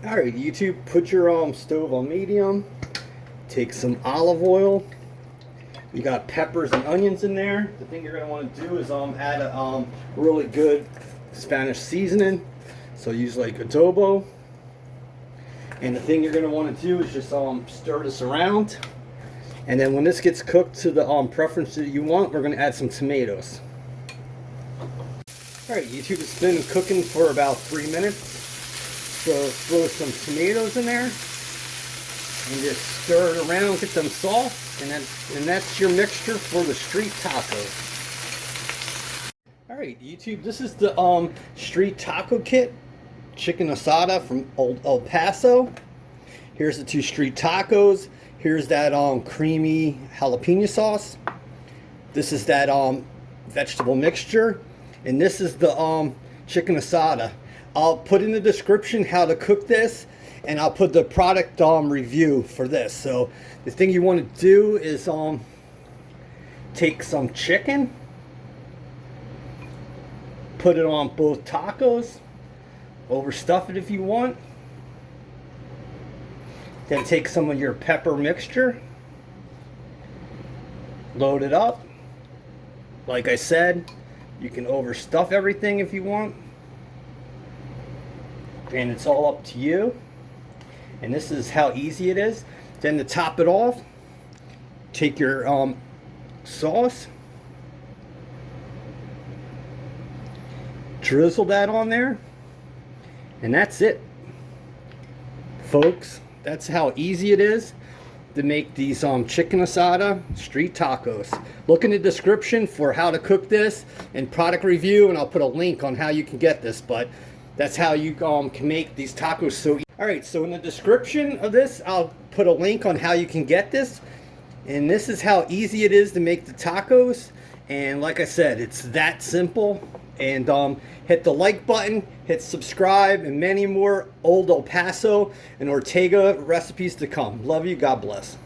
Alright, YouTube, put your stove on medium. Take some olive oil. You got peppers and onions in there. The thing you're going to want to do is add a really good Spanish seasoning. So use like adobo. And the thing you're going to want to do is just stir this around. And then when this gets cooked to the preference that you want, we're going to add some tomatoes. Alright, YouTube, it's been cooking for about 3 minutes. So throw some tomatoes in there. And just stir it around, get them soft. And that's your mixture for the street tacos. Alright, YouTube, this is the street taco kit. Chicken Asado from El Paso. Here's the 2 street tacos. Here's that creamy jalapeno sauce. This is that vegetable mixture. And this is the chicken asada. I'll put in the description how to cook this, and I'll put the product review for this. So the thing you want to do is take some chicken, put it on both tacos, overstuff it if you want. Then take some of your pepper mixture, load it up. Like I said, you can overstuff everything if you want. And it's all up to you. And this is how easy it is. Then to top it off, take your sauce, drizzle that on there, and that's it, folks. That's how easy it is to make these chicken asada street tacos. Look in the description for how to cook this and product review, and I'll put a link on how you can get this. But that's how you can make these tacos so easy. Alright, so in the description of this, I'll put a link on how you can get this. And this is how easy it is to make the tacos. And like I said, it's that simple. And hit the like button, hit subscribe, and many more old El Paso and Ortega recipes to come. Love you. God bless.